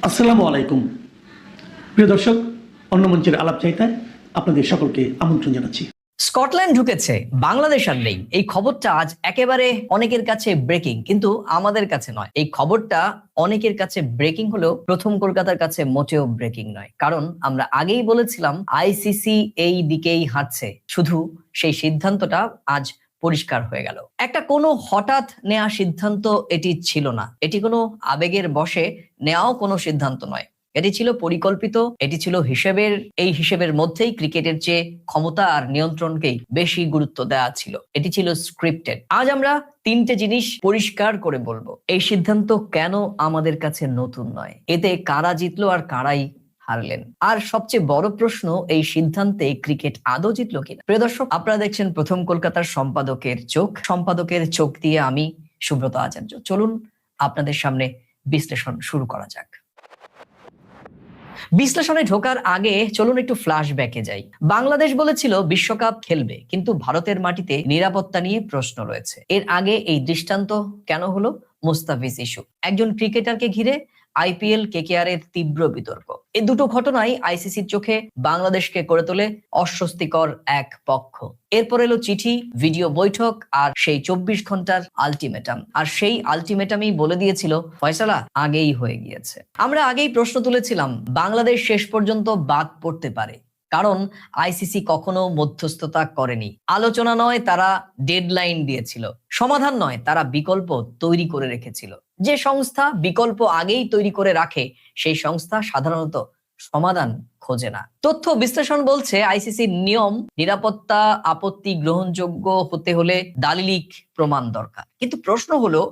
আসসালামু আলাইকুম প্রিয় দর্শক, অন্য মঞ্চের আলাপ চাইতায় আপনাদের সকলকে আমন্ত্রণ জানাচ্ছি। স্কটল্যান্ড ঢুকেছে, বাংলাদেশ আর নেই। এই খবরটা আজ একেবারে অনেকের কাছে ব্রেকিং, কিন্তু আমাদের কাছে নয়। এই খবরটা অনেকের কাছে ব্রেকিং হলেও প্রথম কলকাতার কাছে মোটেও ব্রেকিং নয়, কারণ আমরা আগেই বলেছিলাম আইসিসি এই দিকেই হাঁটছে। শুধু সেই সিদ্ধান্তটা আজ পরিষ্কার হয়ে গেল। একটা কোনো হঠাৎ নেওয়া সিদ্ধান্ত এটি ছিল না, এটি কোনো আবেগের বশে নেওয়াও কোনো সিদ্ধান্ত নয়। এটি ছিল পরিকল্পিত, এটি ছিল এই হিসেবের মধ্যেই ক্রিকেটের চেয়ে ক্ষমতা আর নিয়ন্ত্রণকেই বেশি গুরুত্ব দেওয়া ছিল। এটি ছিল স্ক্রিপ্টেড। আজ আমরা তিনটে জিনিস পরিষ্কার করে বলবো। এই সিদ্ধান্ত কেন আমাদের কাছে নতুন নয়, এতে কারা জিতলো আর কারাই হারলেন, আর সবচেয়ে বড় প্রশ্ন, এই সিদ্ধান্তে ক্রিকেট আদৌ জিতলো কিনা। প্রিয় দর্শক, আপনারা দেখছেন প্রথম কলকাতার সম্পাদকের চোখ দিয়ে আমি সুব্রত আচার্য। চলুন আপনাদের সামনে বিশ্লেষণ শুরু করা যাক। বিশ্লেষণে ঢোকার আগে চলুন একটু ফ্ল্যাশব্যাকে যাই। বাংলাদেশ বলেছিল বিশ্বকাপ খেলবে, কিন্তু ভারতের মাটিতে নিরাপত্তা নিয়ে প্রশ্ন রয়েছে। এর আগে এই দৃষ্টান্ত কেন হলো? মুস্তাফিজ ইস্যু, একজন ক্রিকেটারকে ঘিরে আইপিএল কেকেআর এর তীব্র বিতর্ক। এই দুটো ঘটনাই আইসিসির চোখে বাংলাদেশকে করে তোলে অস্বস্তিকর এক পক্ষ। এরপর এলো চিঠি, ভিডিও বৈঠক আর সেই 24 ঘন্টার আলটিমেটাম। আর সেই আলটিমেটামই বলে দিয়েছিল ফয়সালা আগেই হয়ে গিয়েছে। আমরা আগেই প্রশ্ন তুলেছিলাম, বাংলাদেশ শেষ পর্যন্ত বাদ পড়তে পারে, কারণ আইসিসি কখনো মধ্যস্থতা করেনি। আলোচনা নয়, তারা ডেডলাইন দিয়েছিল। সমাধান নয়, তারা বিকল্প তৈরি করে রেখেছিল। যে সংস্থা বিকল্প আগেই তৈরি করে রাখে, সেই সংস্থা সাধারণত সমাধান খোঁজে না। তথ্য বিশ্লেষণ বলছে আইসিসির নিয়ম, নিরাপত্তা আপত্তি গ্রহণযোগ্য হতে হলে দালিলিক প্রমাণ দরকার। কিন্তু প্রশ্ন হলো,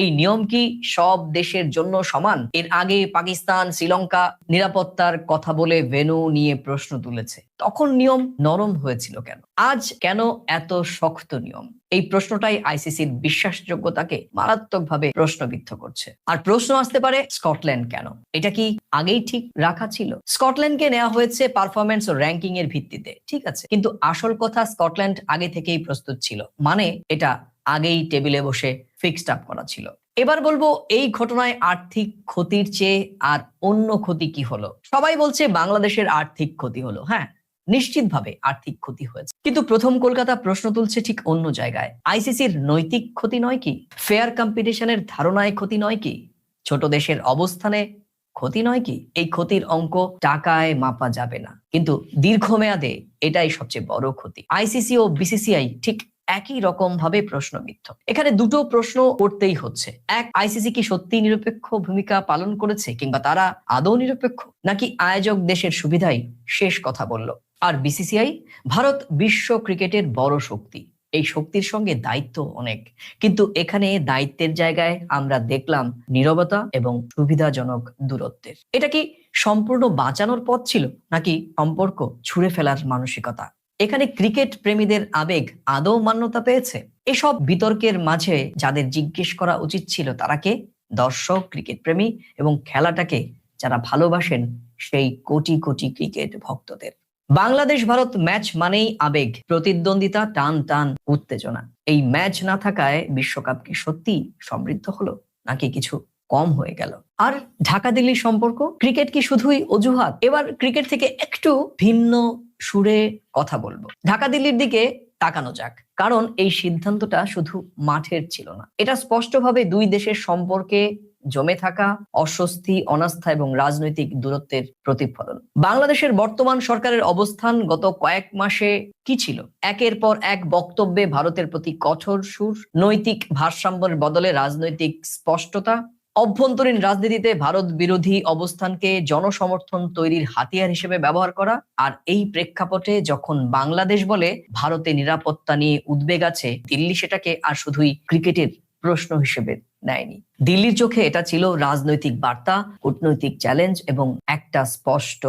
এই নিয়ম কি সব দেশের জন্য সমান? এর আগে পাকিস্তান, শ্রীলঙ্কা নিরাপত্তার কথা বলে ভেন্যু নিয়ে প্রশ্ন তুলেছে। তখন নিয়ম নরম হয়েছিল কেন? আজ কেন এত শক্ত নিয়ম? এই প্রশ্নটাই আইসিসির বিশ্বাসযোগ্যতাকে মারাত্মকভাবে প্রশ্নবিদ্ধ করছে। আর প্রশ্ন আসতে পারে, স্কটল্যান্ড কেন? এটা কি আগেই ঠিক রাখা ছিল? স্কটল্যান্ডকে নেওয়া হয়েছে পারফরম্যান্স ও র‍্যাঙ্কিং এর ভিত্তিতে, ঠিক আছে, কিন্তু আসল কথা, স্কটল্যান্ড আগে থেকেই প্রস্তুত ছিল। মানে এটা আগেই টেবিলে বসে ফিক্সড আপ করা ছিল। এবার বলবো, এই ঘটনায় আর্থিক ক্ষতির চেয়ে আর অন্য ক্ষতি কি হলো? সবাই বলছে বাংলাদেশের আর্থিক ক্ষতি হলো। হ্যাঁ, নিশ্চিতভাবে আর্থিক ক্ষতি হয়েছে, কিন্তু প্রথম কলকাতা প্রশ্ন তুলছে ঠিক অন্য জায়গায়। আইসিসির নৈতিক ক্ষতি নয় কি? ফেয়ার কম্পিটিশনের ধারণায় ক্ষতি নয় কি? ছোট দেশের অবস্থানে ক্ষতি নয় কি? এই ক্ষতির অঙ্ক টাকায় মাপা যাবে না, কিন্তু দীর্ঘমেয়াদে এটাই সবচেয়ে বড় ক্ষতি। আইসিসি ও বিসিসিআই ঠিক একই রকম ভাবে প্রশ্নবিদ্ধ। এখানে দুটো প্রশ্ন করতেই হচ্ছে। এক, আইসিসি কি সত্যি নিরপেক্ষ ভূমিকা পালন করেছে, কিংবা তারা আদৌ নিরপেক্ষ, নাকি আয়োজক দেশের সুবিধাই শেষ কথা বলল? আর বিসিসিআই, ভারত বিশ্ব ক্রিকেটের বড় শক্তি, এই শক্তির সঙ্গে দায়িত্ব অনেক, কিন্তু এখানে দায়িত্বের জায়গায় আমরা দেখলাম নীরবতা এবং সুবিধাজনক দূরত্বের। এটা কি সম্পূর্ণ বাঁচানোর পথ ছিল, নাকি সম্পর্ক ছুঁড়ে ফেলার মানসিকতা? এখানে ক্রিকেট প্রেমীদের আবেগ আদৌ মান্যতা পেয়েছে? এসব বিতর্কের মাঝে যাদের জিজ্ঞেস করা উচিত ছিল তারা কে? দর্শক, ক্রিকেট প্রেমী এবং খেলাটাকে যারা ভালোবাসেন সেই কোটি কোটি ক্রিকেট ভক্তদের। বাংলাদেশ ভারত ম্যাচ মানেই আবেগ, প্রতিদ্বন্দ্বিতা, টান টান উত্তেজনা। এই ম্যাচ না থাকায় বিশ্বকাপ কি সত্যি সমৃদ্ধ হলো, নাকি কিছু কম হয়ে গেল? আর ঢাকা দিল্লি সম্পর্ক, ক্রিকেট কি শুধুই অজুহাত? এবার ক্রিকেট থেকে একটু ভিন্ন সুরে কথা বলবো। ঢাকা দিল্লির দিকে তাকানো যাক, কারণ এই সিদ্ধান্তটা শুধু মাঠের ছিল না, এটা স্পষ্টভাবে দুই দেশের সম্পর্কে জমে থাকা অস্বস্তি, অনাস্থা এবং রাজনৈতিক দূরত্বের প্রতিফলন। বাংলাদেশের বর্তমান সরকারের অবস্থান গত কয়েক মাসে কি ছিল? একের পর এক বক্তব্যে ভারতের প্রতি কঠোর সুর, নৈতিক ভারসাম্যের বদলে রাজনৈতিক স্পষ্টতা, অভ্যন্তরীণ রাজনীতিতে ভারত বিরোধী অবস্থানকে জনসমর্থন তৈরির হাতিয়ার হিসেবে ব্যবহার করা। আর এই প্রেক্ষাপটে যখন বাংলাদেশ বলে ভারতে নিরাপত্তা নিয়ে উদ্বেগ আছে, দিল্লি সেটাকে আর শুধুই ক্রিকেটের প্রশ্ন হিসেবে নেয়নি। দিল্লির চোখে এটা ছিল রাজনৈতিক বার্তা, কূটনৈতিক চ্যালেঞ্জ এবং একটা স্পষ্ট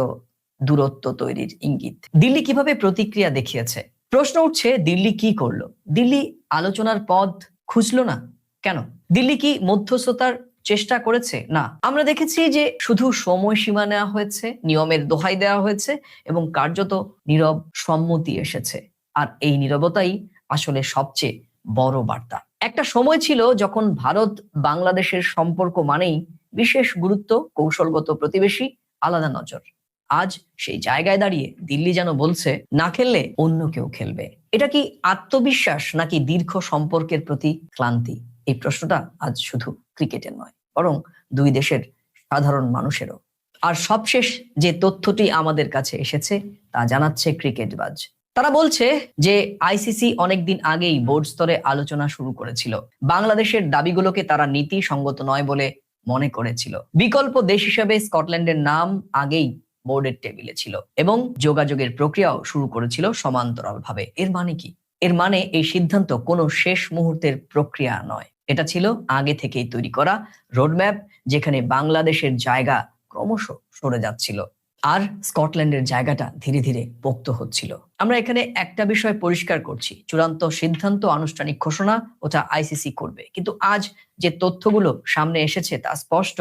দূরত্ব তৈরির ইঙ্গিত। দিল্লি কিভাবে প্রতিক্রিয়া দেখিয়েছে? প্রশ্ন উঠছে, দিল্লি কি করলো? দিল্লি আলোচনার পথ খুঁজলো না কেন? দিল্লি কি মধ্যস্থতার চেষ্টা করেছে? না, আমরা দেখেছি যে শুধু সময়সীমা নেওয়া হয়েছে, নিয়মের দোহাই দেওয়া হয়েছে এবং কার্যত নীরব সম্মতি এসেছে। আর এই নীরবতাই আসলে সবচেয়ে বড় বার্তা। একটা সময় ছিল যখন ভারত বাংলাদেশের সম্পর্ক মানেই বিশেষ গুরুত্ব, কৌশলগত প্রতিবেশী, আলাদা নজর। আজ সেই জায়গায় দাঁড়িয়ে দিল্লি যেন বলছে, না খেললে অন্য কেউ খেলবে। এটা কি আত্মবিশ্বাস নাকি দীর্ঘ সম্পর্কের প্রতি ক্লান্তি? এই প্রশ্নটা আজ শুধু ক্রিকেটের নয়, বরং দুই দেশের সাধারণ মানুষেরও। আর সবশেষ যে তথ্যটি আমাদের কাছে এসেছে তা জানাচ্ছে ক্রিকেটবাজ। তারা বলছে যে আইসিসি অনেকদিন আগেই বোর্ড স্তরে আলোচনা শুরু করেছিল। বাংলাদেশের দাবিগুলোকে তারা নীতি সঙ্গত নয় বলে মনে করেছিল। বিকল্প দেশ হিসেবে স্কটল্যান্ডের নাম আগেই বোর্ডের টেবিলে ছিল এবং যোগাযোগের প্রক্রিয়াও শুরু করেছিল সমান্তরালভাবে। এর মানে কি? এর মানে এই সিদ্ধান্ত কোনো শেষ মুহূর্তের প্রক্রিয়া নয়। এটা ছিল আগে থেকেই তৈরি করা রোডম্যাপ, যেখানে বাংলাদেশের জায়গা ক্রমশ সরে যাচ্ছিল আর স্কটল্যান্ডের জায়গাটা ধীরে ধীরে পোক্ত হচ্ছিল। আমরা এখানে একটা বিষয় পরিষ্কার করছি, চূড়ান্ত সিদ্ধান্ত, আনুষ্ঠানিক ঘোষণা ওটা আইসিসি করবে, কিন্তু আজ যে তথ্যগুলো সামনে এসেছে তা স্পষ্ট,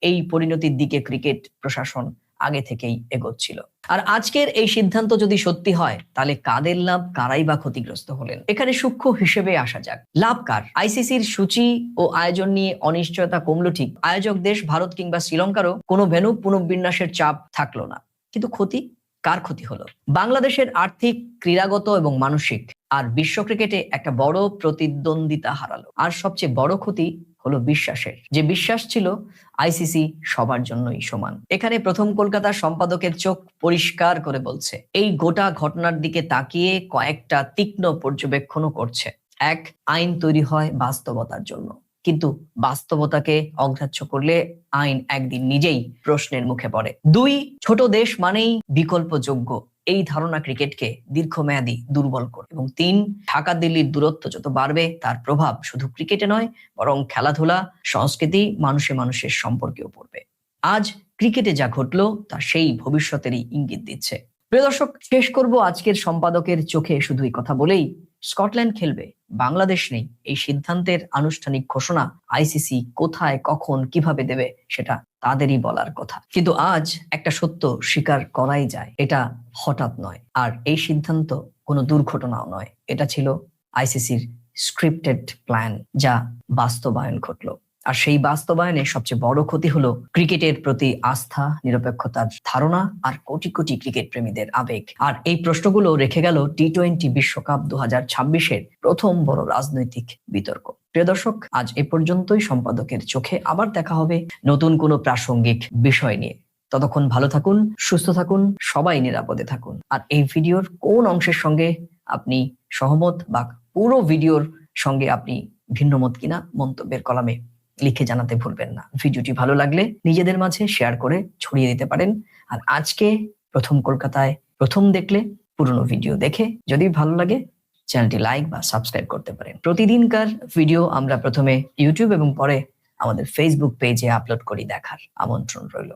এই পরিণতির দিকে ক্রিকেট প্রশাসন আগে থেকেই এগোচ্ছিল। আর আজকের এই সিদ্ধান্ত যদি সত্যি হয়, তাহলে কাদের লাভ, কারাই বা ক্ষতিগ্রস্ত হলেন? এখানে সূক্ষ্ম হিসেবে আসা যাক। লাভ কার? আইসিসির সূচি ও আয়োজন নিয়ে অনিশ্চয়তা কমলো ঠিক, আয়োজক দেশ ভারত কিংবা শ্রীলঙ্কারও কোনো ভেন্যু পুনর্বিন্যাসের চাপ থাকলো না, কিন্তু ক্ষতি কার? ক্ষতি হলো বাংলাদেশের আর্থিক, ক্রীড়াগত এবং মানসিক। আর বিশ্ব ক্রিকেটে একটা বড় প্রতিদ্বন্দ্বিতা হারালো। আর সবচেয়ে বড় ক্ষতি হলো বিশ্বাসের, যে বিশ্বাস ছিল আইসিসি সবার জন্যই সমান। এখানে প্রথম কলকাতার সম্পাদকের চোখ পরিষ্কার করে বলছে, এই গোটা ঘটনার দিকে তাকিয়ে কয়েকটা তীক্ষ্ণ পর্যবেক্ষণও করছে। এক, আইন তৈরি হয় বাস্তবতার জন্য, কিন্তু বাস্তবতাকে অগ্রাহ্য করলে আইন একদিন নিজেই প্রশ্নের মুখে পড়ে। দুই, ছোট দেশ মানেই বিকল্পযোগ্য, এই ধারণা ক্রিকেটকে দীর্ঘমেয়াদী দুর্বল করে। এবং তিন, ঢাকা দিল্লির দূরত্ব যত বাড়বে, তার প্রভাব শুধু ক্রিকেটে নয়, বরং খেলাধুলা, সংস্কৃতি, মানুষে মানুষের সম্পর্কেও পড়বে। আজ ক্রিকেটে যা ঘটলো তা সেই ভবিষ্যতেরই ইঙ্গিত দিচ্ছে। প্রিয় দর্শক, শেষ করব আজকের সম্পাদকের চোখে শুধু এই কথা বলেই, স্কটল্যান্ড খেলবে, বাংলাদেশ নেই। এই সিদ্ধান্তের আনুষ্ঠানিক ঘোষণা আইসিসি কোথায়, কখন, কিভাবে দেবে সেটা তাদেরই বলার কথা। কিন্তু আজ একটা সত্য স্বীকার করাই যায়, এটা হঠাৎ নয়, আর এই সিদ্ধান্ত কোনো দুর্ঘটনাও নয়। এটা ছিল আইসিসির স্ক্রিপ্টেড প্ল্যান, যা বাস্তবায়ন ঘটলো। আর সেই বাস্তবায়নে সবচেয়ে বড় ক্ষতি হলো ক্রিকেটের প্রতি আস্থা, নিরপেক্ষতার ধারণা আর কোটি কোটি ক্রিকেট প্রেমীদের আবেগ। আর এই প্রশ্নগুলো রেখে গেল টি-20 বিশ্বকাপ 2026-এর প্রথম বড় রাজনৈতিক বিতর্ক। প্রিয় দর্শক, আজ এ পর্যন্তই। সম্পাদকের চোখে আবার দেখা হবে নতুন কোনো প্রাসঙ্গিক বিষয় নিয়ে। ততক্ষণ ভালো থাকুন, সুস্থ থাকুন, সবাই নিরাপদে থাকুন। আর এই ভিডিওর কোন অংশের সঙ্গে আপনি সহমত বা পুরো ভিডিওর সঙ্গে আপনি ভিন্নমত কিনা মন্তব্যের কলামে লিখে জানাতে ভুলবেন না। ভিডিওটি ভালো লাগলে নিজেদের মাঝে শেয়ার করে ছড়িয়ে দিতে পারেন। আর আজকে প্রথম কলকাতায় প্রথম দেখলে পুরনো ভিডিও দেখে যদি ভালো লাগে চ্যানেলটি লাইক বা সাবস্ক্রাইব করতে পারেন। প্রতিদিনকার ভিডিও আমরা প্রথমে ইউটিউব এবং পরে আমাদের ফেসবুক পেজে আপলোড করি, দেখার আমন্ত্রণ রইল।